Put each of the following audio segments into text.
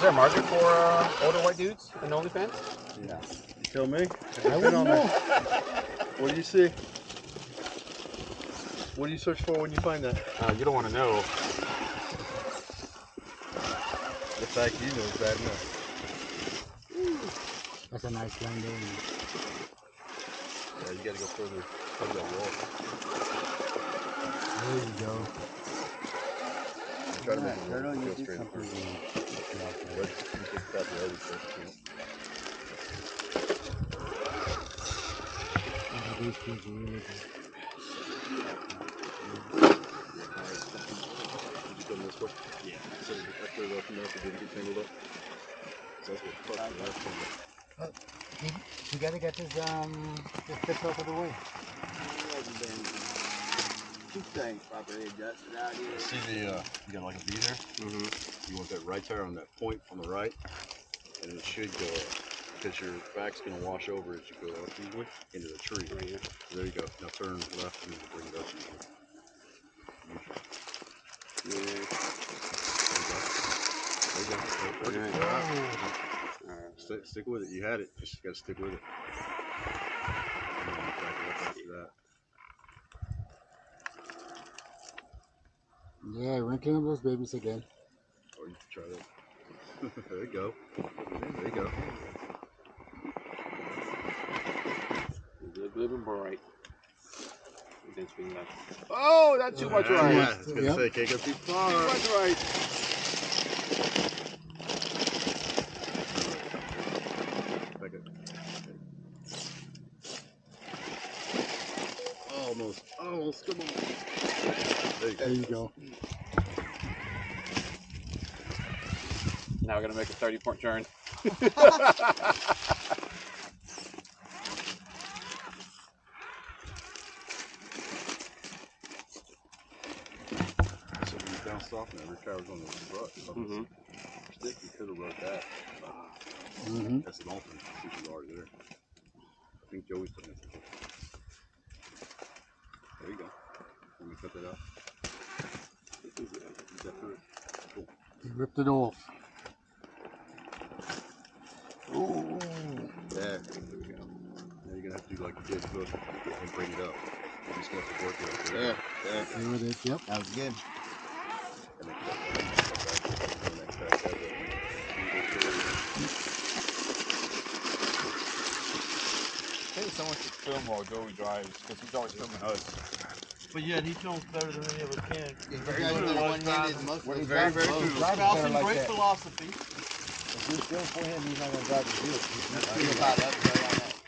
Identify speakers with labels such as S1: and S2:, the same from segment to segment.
S1: there a market for older white dudes in OnlyFans?
S2: Yeah. You tell me.
S3: I wouldn't know.
S2: What do you see? What do you search for when you find that?
S1: You don't want to know.
S2: The fact you know is bad enough.
S3: That's a nice line there.
S2: Yeah, you gotta go further that wall.
S3: There you go.
S2: Try to make it go straight up first. But you take that the other first.
S3: These kids are really good.
S2: Did you come this way? Yeah. So I cleared it up enough, it didn't get tangled up. So that's what fucked the last one.
S3: You gotta get this fish out of the way.
S4: Two things properly adjusted out here.
S2: See the, you got like a V there? Mm-hmm. You want that right tire on that point on the right, and it should go up. Because your back's going to wash over as you go up usually into the tree. Right here. So there you go. Now turn left and bring it up usually. There you go. All right. Stick with it. You had it. Just got to stick with it. And then back it up after that.
S3: Yeah, wrinkling those babies again.
S2: Or you can try that. There you go. There you go.
S1: Good and bright. Oh, that's too much right.
S2: Yeah, I was going to say, can't go too far.
S1: Too much right.
S2: Almost, come on.
S3: There you go.
S1: Now we're going to make a 30-point turn.
S2: Off now, every car's on the truck. Stick, you could have wrote that. That's an alternate since you're already there. I think Joey's putting it there. There you go. Let me cut that out. Cool.
S3: You ripped it off.
S2: Ooh. Yeah, there we go. Now you're going to have to do like you did book and bring it up. You're just going to have to work it up.
S4: Yeah.
S3: There it is. Yep.
S4: That was good.
S1: I think someone should film while Joey drives because he's always filming us.
S2: But yet he films better than any of us can.
S4: Very good. One-handed, mostly.
S2: Very
S4: close.
S2: Ralph's in great philosophy.
S3: If you film for him, he's not going to drive the
S4: That's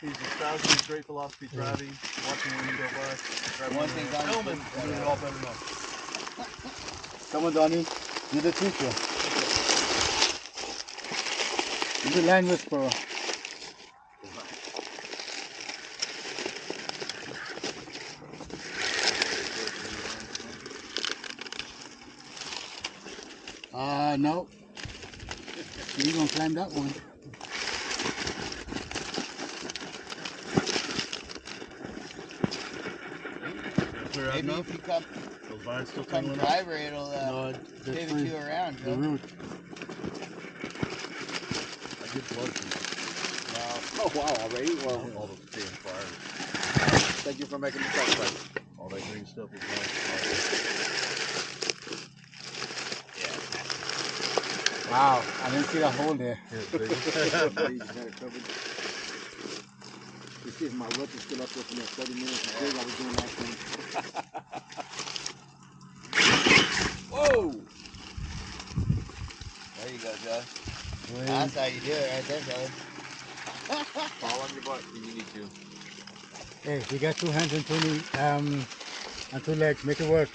S2: He's espousing his great philosophy driving, watching when you go by.
S4: One thing
S2: filming, doing it all better than us.
S3: Come on, Donnie. You're the teacher. You're the land whisperer. No. You're going to climb that one.
S4: Maybe if you come,
S2: Those vines still
S4: come driver, it'll pivot you around.
S3: The root.
S2: I get blood from
S1: Wow. Oh, wow, already? Well,
S2: all those damn fires.
S1: thank you for making the sacrifice.
S2: All that green stuff is nice.
S3: Wow, I didn't see that hole there.
S2: Here's big.
S3: You see if my rope is still up there for the next 30 minutes. I think I was doing that thing.
S1: Whoa!
S4: There you go, Joe. That's how you do it right there, Joe.
S1: Fall on your butt if you need to.
S3: Hey, you got 2 hands and 2 knees, and 2 legs. Make it work.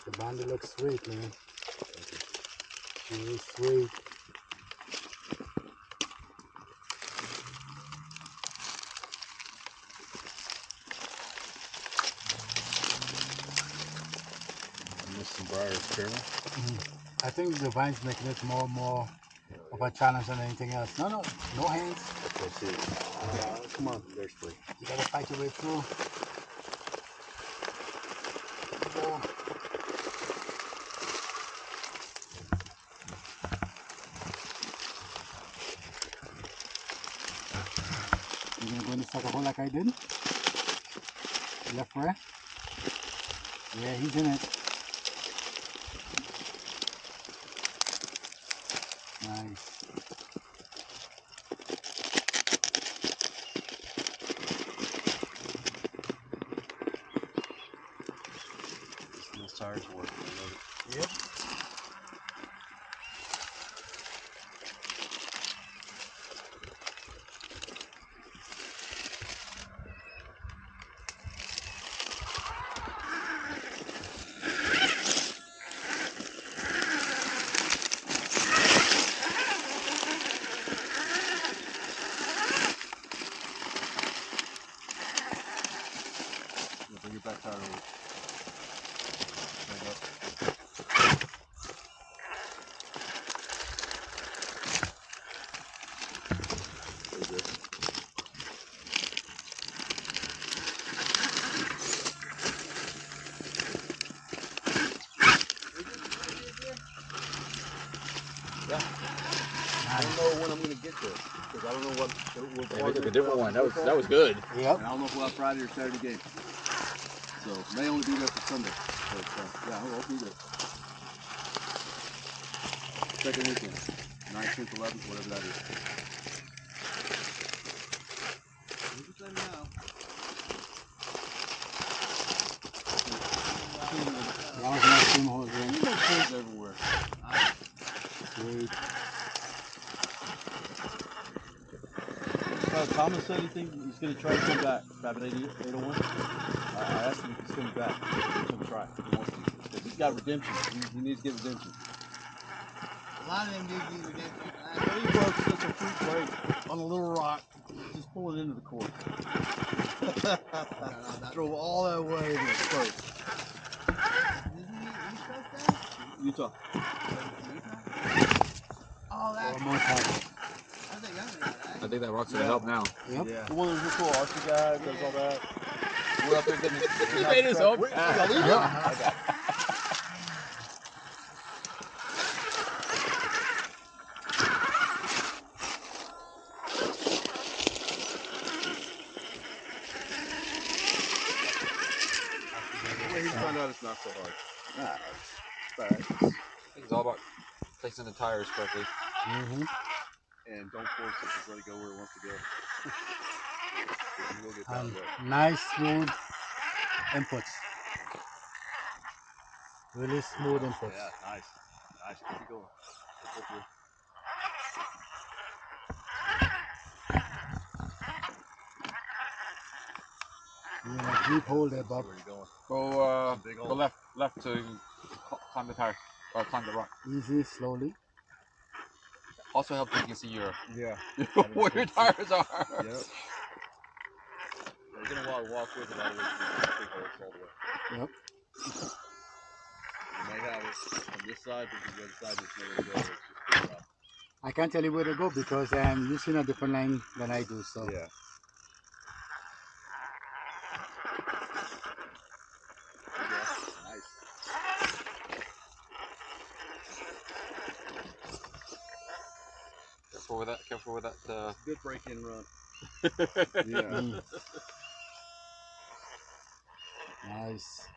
S3: The bandit looks sweet, man. Really sweet.
S2: I missed some briars, Carol.
S3: I think the vine's making it more of a challenge than anything else. No hands.
S2: Let's see. Come on, there's 3.
S3: You gotta fight your way through. Oh. You're gonna go in the sucker hole like I did? Left, right? Yeah, he's in it. Nice.
S2: Those tires work.
S3: Yep.
S1: Bring your back tire over. Stand up.
S2: Very good. Yeah. I don't know when I'm gonna get this because I don't know what.
S1: Yeah, we took a different one. That was good.
S3: Yep.
S2: And I don't know if we'll have Friday or Saturday game. So may only be there for Sunday. But yeah, I'll be there. Second weekend. 9th, 10th, 11th, whatever that is. You just let me know.
S3: That was a nice swim hole again.
S2: There's kids everywhere.
S3: Sweet.
S2: Thomas said he thinks he's going to try to come back. Rabbit 801. I asked him if he's coming back. He's going to try. He wants to. Because he's got redemption. He needs to get redemption.
S4: A lot of them dudes need redemption.
S2: He broke just a fruit break on a little rock. Just pull it into the court. Drove all that way to the coast. Utah.
S4: Oh, that's
S3: One more time.
S4: I think younger guy, right?
S1: I think that rock's gonna help now.
S3: Yep.
S2: Yeah. The one that was real cool, Archie guy, does all that. We're up there getting
S1: He made his own.
S2: I got it. Well, he found out it's not so hard. Nah, it's all right.
S1: I think it's all about placing the tires correctly.
S3: Mm-hmm.
S2: And don't force it, just let it go where it wants to go. You will get
S3: And
S2: bound up.
S3: nice smooth inputs. Really smooth inputs.
S2: Yeah, nice. Nice. Keep it going. That's what we're-
S3: You're in a deep hole there, Bob.
S2: Where you going?
S1: Go,
S2: Big
S1: go
S2: hole.
S1: left to climb the tire, or climb the rock.
S3: Easy, slowly.
S1: Also helps if you can see your
S2: Yeah.
S1: where your tires are.
S2: Yep. We're gonna walk with it all the way through the big holes all the way.
S3: Yep.
S2: You may have it from this side, but the other side is nowhere to go. It's just big rock.
S3: I can't tell you where to go because I'm using a different line than I do. So
S2: Yeah. Nice.
S1: Careful with that. Careful with that.
S2: Good break-in run.
S3: yeah. Nice.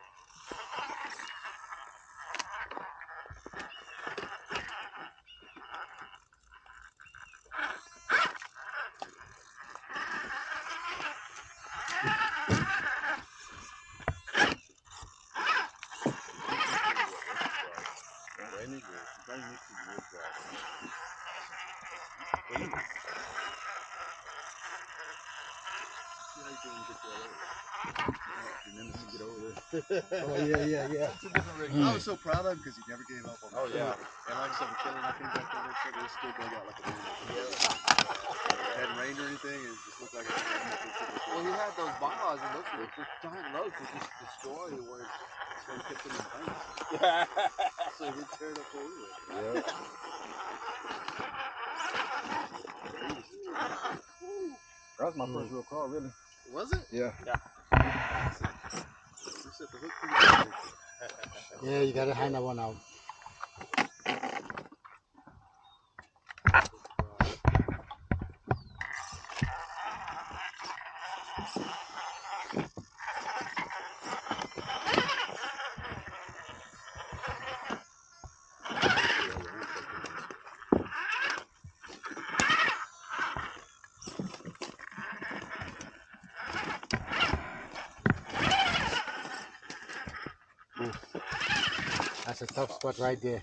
S3: Oh yeah.
S1: It's a different rig.
S2: I was so proud of him because he never gave up on me.
S1: Oh yeah.
S2: And like I said, McKinley, I came back there and said this kid dug out like a man. It hadn't rained or anything, and it just looked like a
S1: Well, he had those bylaws, and those giant loads would just destroy where
S2: so he kept them in paint.
S1: Yeah.
S2: So he tear it up where we went.
S1: That was my first real call, really.
S2: Was it?
S1: Yeah.
S2: You set the hook pretty good.
S3: Yeah, you gotta hang that one out. That's a tough spot right there.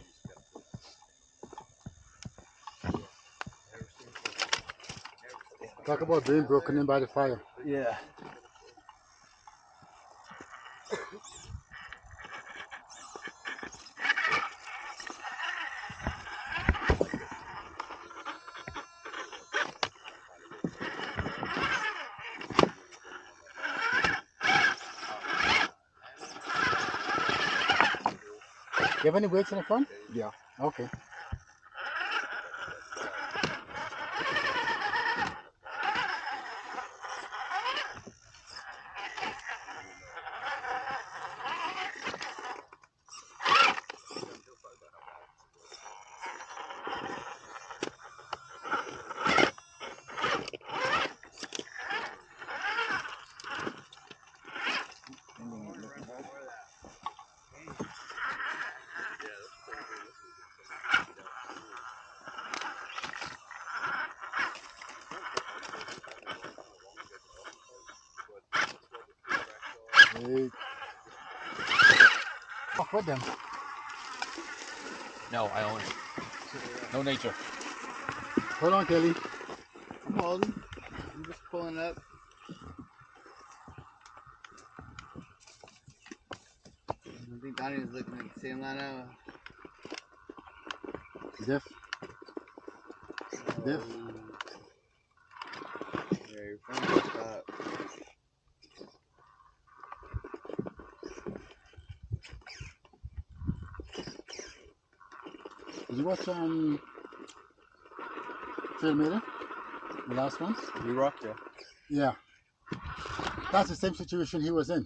S3: Talk about being broken in by the fire.
S1: Yeah.
S3: You have any weights in the front?
S1: Yeah.
S3: Okay. Hey. Off with them.
S1: No, I own it. No nature.
S3: Hold on, Kelly.
S4: I'm holding. I'm just pulling up. I think Donnie's looking at the same line out.
S3: Diff. Diff.
S4: Very friendly spot.
S3: Did you watch Filmmaker? The last one?
S2: We rocked ya.
S3: Yeah. That's the same situation he was in.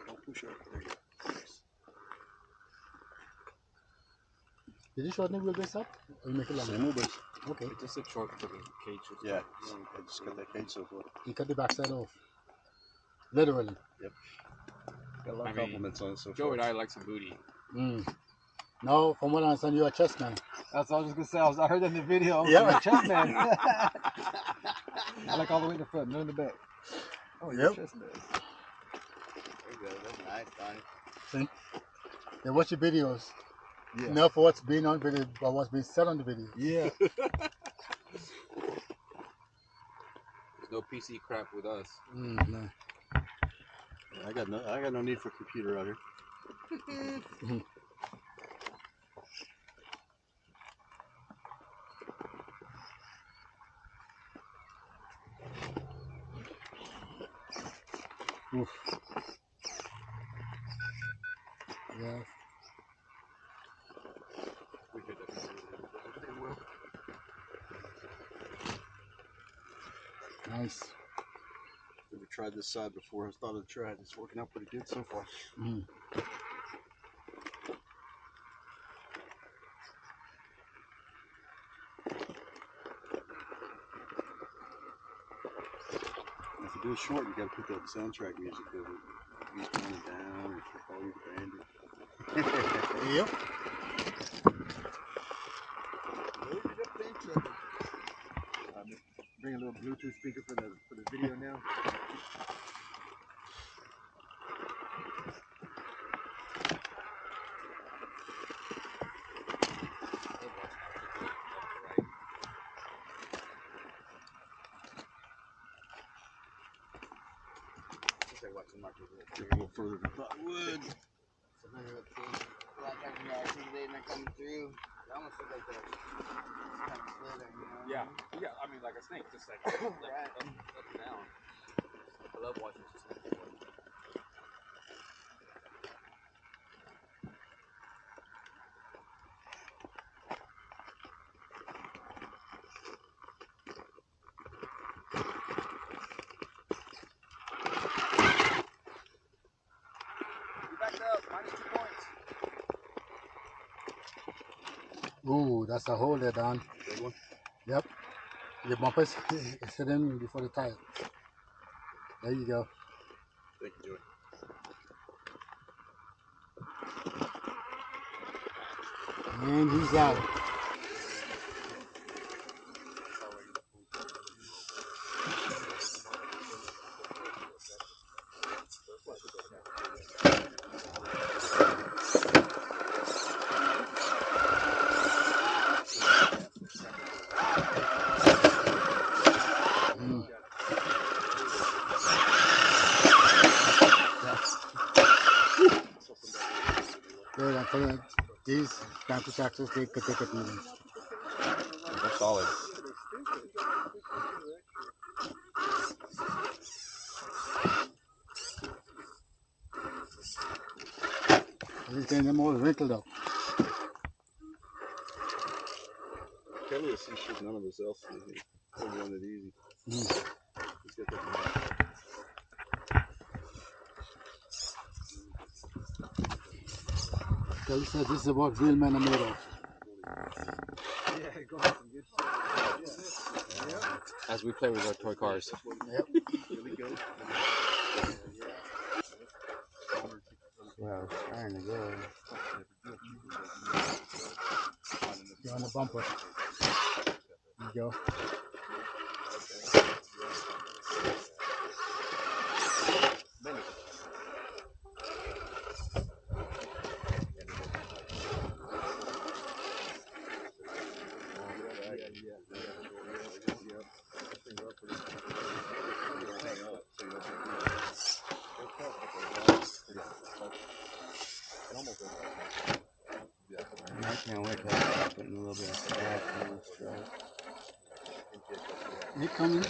S2: Don't push it. There you go.
S3: Did you shorten the wheelbase up? Or you make it longer?
S2: Same wheelbase.
S3: Okay.
S1: It's just a short for the cage.
S2: Yeah. I just cut that cage so far.
S3: You cut the backside off. Literally.
S2: Got a lot of
S1: I mean,
S2: compliments on it so
S1: Joe
S2: far.
S1: and I like some booty.
S3: No, from what I understand, you're a chess man.
S5: That's what I was just gonna say. I heard that in the video.
S3: Yeah.
S5: You're a chest man. I like all the way in the front, none in the back. Oh, you're
S3: Yep.
S5: a chest man.
S4: There you go. That's nice, Donnie.
S3: They watch your videos.
S5: Yeah.
S3: Not for what's being on video, but what's being said on the video.
S5: Yeah.
S1: There's no PC crap with us.
S3: No.
S2: I got no need for a computer out here.
S3: Oof. Yeah.
S1: We could definitely will.
S3: Nice.
S2: Never tried this side before. I thought I'd try it. It's working out pretty good so far.
S3: Mm.
S2: If you do it short, you gotta put that soundtrack music over it. He's going down, and all your bandit.
S3: Yep.
S4: Loaded up and chugging.
S5: Bring a little Bluetooth speaker for the video now.
S2: Say what? Some market. A little further than I thought it would.
S4: A lot of times when I see they not coming through, it almost looks like they're kind of slithering, you know?
S1: Yeah, yeah. I mean, like a snake, just like up,
S4: Right.
S1: up and down. I love watching snakes. Backed up, -2 points.
S3: Ooh, that's a hole there, Don.
S2: Big one?
S3: Yep. Your bumpers hit him before the tire. There you go.
S2: Thank you, Joey.
S3: And he's out. Good, I tell you, these bounty tractors, they could take it easy.
S2: They're solid.
S3: He's getting them all wrinkled up.
S2: Kelly will see shit none of us else see. He'll run it easy. He's got that.
S3: Kelly said this is what real men are made of.
S5: Yeah, go have some good shit.
S1: As we play with our toy cars.
S3: Yep.
S2: Really good.
S4: Well, it's trying to go.
S3: You're on the bumper. There you go.
S4: I can't wait till I start putting a little bit of fat in this truck.
S3: He's coming.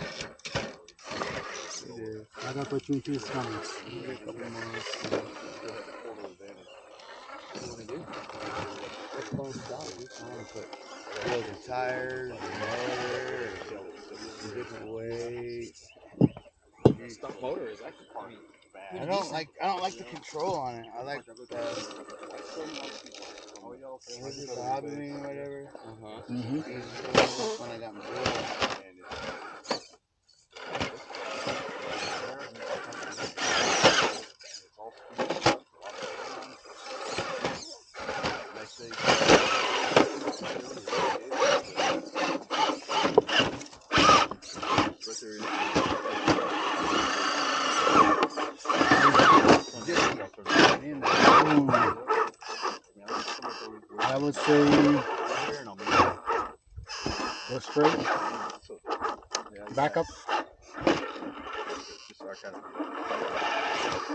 S4: It is.
S3: That opportunity is coming.
S4: A couple more. What's going to stop? We're trying to put wheels and tires, and motor, and different weights.
S1: Stock motor is actually funny.
S4: I don't like the control on it. I like the bobbing or whatever.
S3: Mm-hmm.
S4: When I got my drill.
S3: I would say go straight. Back up.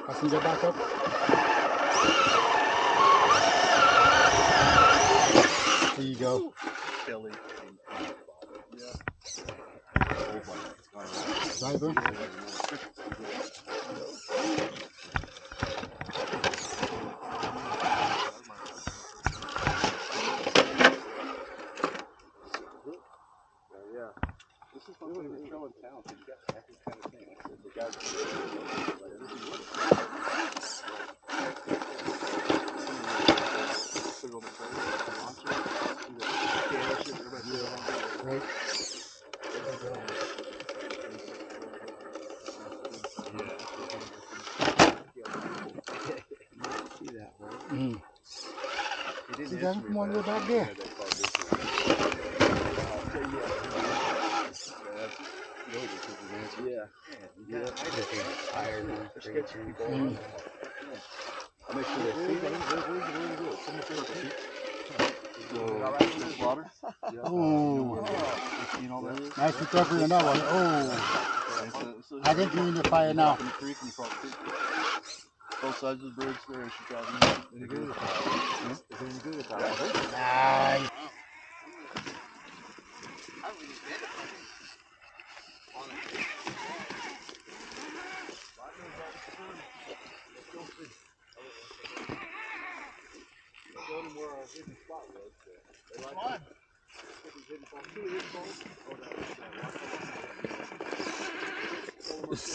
S3: Passenger back up. There you go. Driver.
S2: This is what we show in town. So you got every kind of thing. The guys
S3: Right.
S4: See that hole?
S3: Mm.
S2: He
S3: See that one way back there?
S2: Yeah.
S4: Yeah. Tires and everything.
S2: I'll make sure they see it.
S3: Oh, nice recovery on that one. Oh, I think you're in the fire now.
S2: In the creek and across the creek. Both sides of the bridge there, she's driving.
S5: Any good with that? Is it any good with that?
S3: Nice.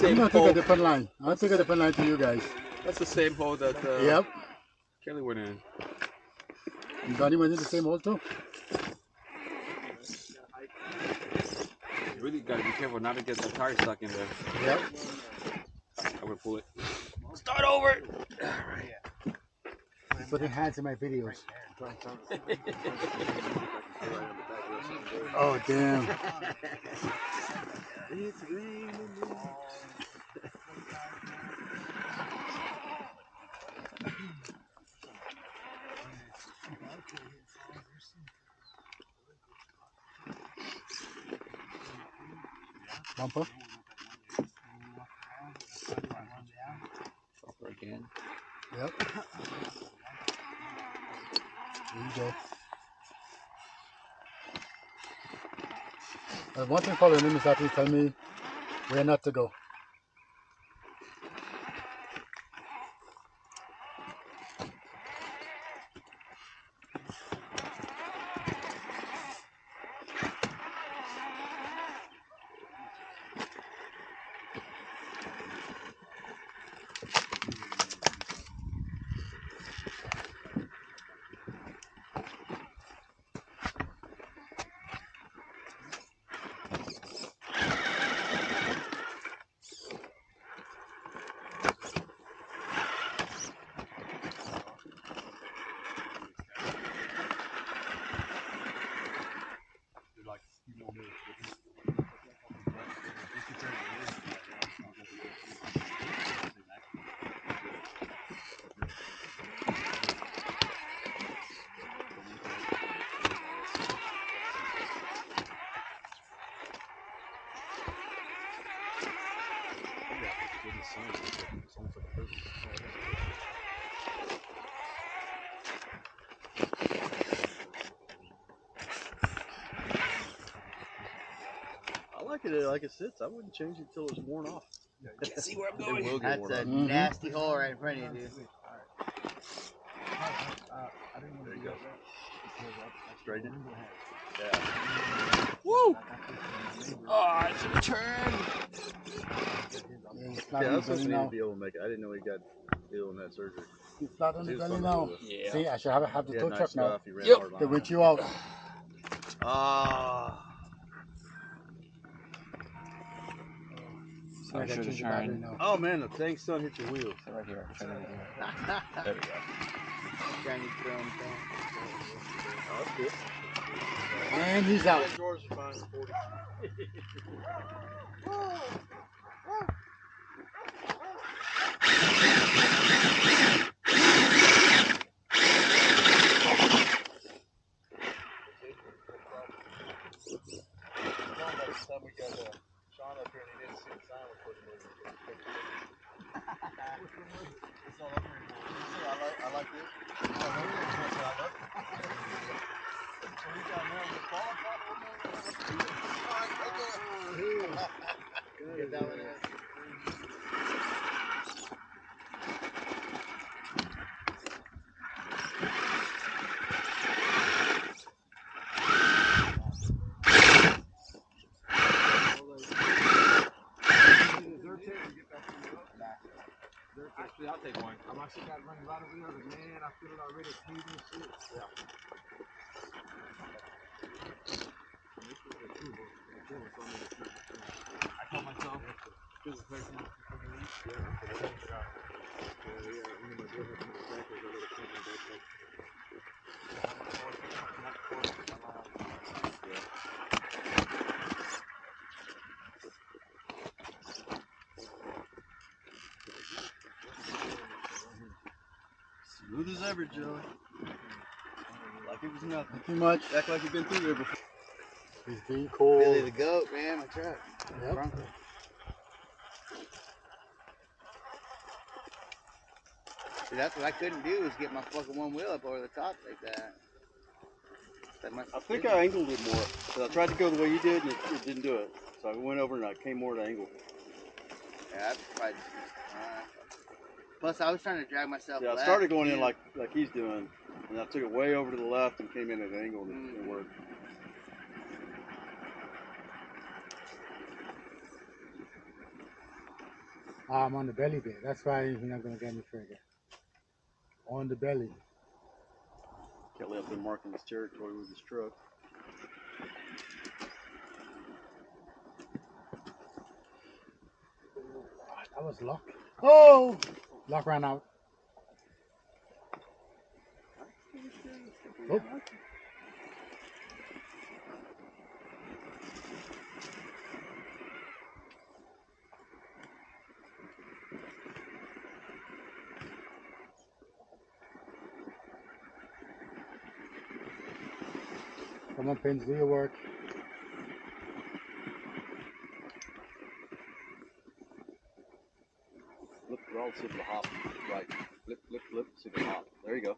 S3: I'm gonna take a different line. I'll take a different line to you guys.
S1: That's the same hole that
S3: Yep.
S1: Kelly went in.
S3: And Donnie went in the same hole too.
S1: You really gotta be careful not to get the tire stuck in there.
S3: Yep.
S1: I would pull it.
S2: Start over!
S3: Putting hands in my videos. Oh damn.
S4: It's raining.
S3: Bumper.
S1: Bumper again.
S3: Yep. There you go. One thing for the limits actually tell me where not to go.
S2: I like it like it sits. I wouldn't change it until it's worn off.
S1: See where I'm
S2: It
S1: going.
S2: will get
S4: That's
S2: worn
S4: a
S2: off.
S4: nasty hole right in front of you, dude.
S2: There you go. Straighten it. Yeah.
S1: Woo! Oh, I should have turned.
S3: It's flat
S2: Yeah,
S3: on
S2: that's
S3: the belly
S2: something
S3: now.
S2: he'd be able to make it. I didn't know he got ill in that surgery.
S3: It's flat on the
S2: He was
S3: belly
S2: fun to
S3: now.
S2: deal with.
S1: Yeah.
S3: See, I should have the
S2: He
S3: tow
S2: had nice
S3: truck now.
S2: stuff. He ran
S1: Yep.
S2: hard
S3: They
S2: line.
S3: winch you out.
S2: Ah.
S3: So I gotta
S1: should've
S3: change the battery
S1: turned.
S3: now.
S2: Oh man, the dang sun hit your wheels.
S1: Right here. Turn it in here. There we go.
S4: Shiny chrome thing.
S2: Oh, that's good.
S3: And he's out.
S2: Drawers are fine. 40.
S4: Get that one in.
S5: Actually, I'll take one. I'm actually got running right over here, but man, I feel it already smooth and shit. Yeah. I told myself, this is very much
S2: Smooth as ever, Joey. Like it was nothing.
S3: Too much.
S2: Act like you've been through there before.
S3: He's being cold.
S4: Billy the goat, man, my truck.
S3: Yep.
S4: Bronco. See, that's what I couldn't do is get my fucking one wheel up over the top like that.
S2: I think I angled it more. Cause I tried to go the way you did and it didn't do it. So I went over and I came more at an angle.
S4: Yeah, that's probably. Plus, I was trying to drag myself.
S2: Yeah, I
S4: left,
S2: started going
S4: too.
S2: in like he's doing, and I took it way over to the left and came in at an angle and it worked.
S3: I'm on the belly there. That's why you're not gonna get any further. On the belly.
S2: Kelly up there marking his territory with his truck.
S3: That was luck. Oh! Luck ran out. Oh. Come on, Pins, do your work.
S2: Flip it all, see if it'll hop. Right. Flip, flip, flip, see if it'll hop. There you go.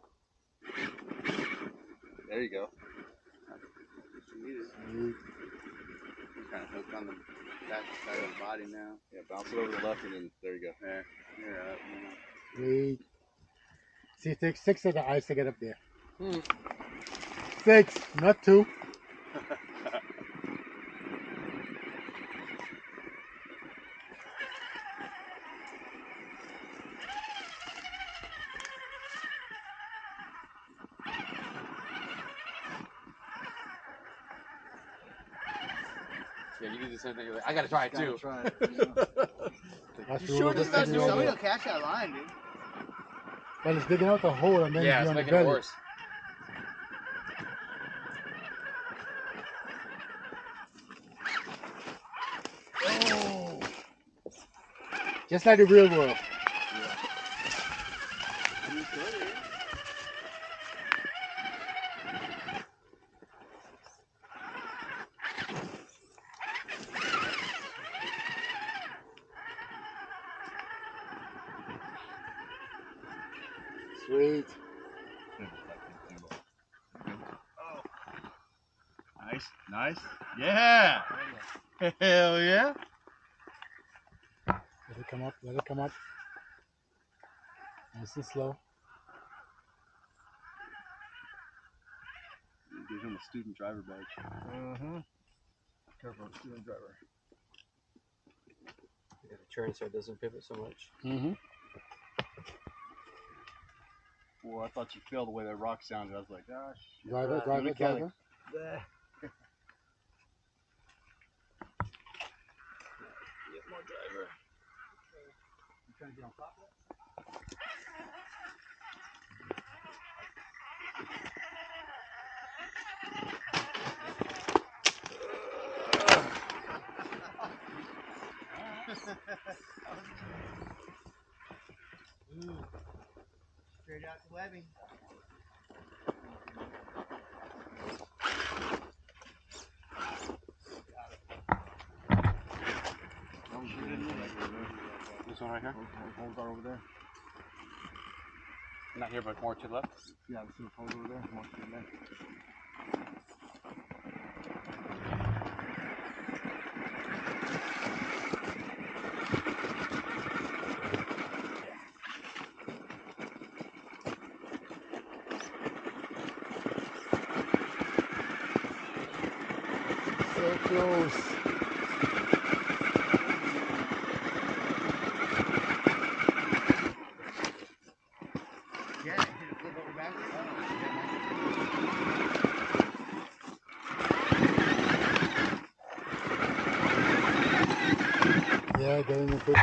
S2: There you go.
S4: He's kind of hooked on the back side of the body now.
S2: Yeah, bounce it over the left and then there you go.
S4: There. You're up now.
S3: Sweet. See, it takes 6 of the eyes to get up there. 6, not 2.
S1: Yeah, you do the same thing. You're like, I gotta try it too.
S5: Try it.
S3: That's
S1: You
S3: the
S1: sure
S3: rule of
S1: this
S3: the
S1: guy's
S3: thing
S1: doing
S3: right
S4: Somebody
S3: there.
S4: will catch that line, dude.
S3: Well, it's digging out the hole and then
S1: Yeah,
S3: it's
S1: it's
S3: on the
S1: making it
S3: belly.
S1: worse.
S3: Oh. Just like the real world. Sweet.
S2: Nice, nice. Yeah! Hell yeah!
S3: Let it come up, let it come up. Nice and slow.
S2: Give him a student driver badge.
S5: Mm-hmm. Careful, student driver.
S6: You gotta turn so it doesn't pivot so much.
S3: Mm-hmm.
S2: Well, I thought you failed the way that rock sounded. I was like, gosh.
S3: Driver, driver,
S2: mechanic.
S3: driver.
S6: Get more driver.
S3: You trying to get on top of it?
S4: Straight out to webbing.
S1: This one right here?
S5: Holes are over there.
S1: Not here, but more to the left.
S5: Yeah, see the holes over there. More to the left.
S3: So close.
S4: Yeah, did it flip over backwards?
S3: Yeah, getting the fish.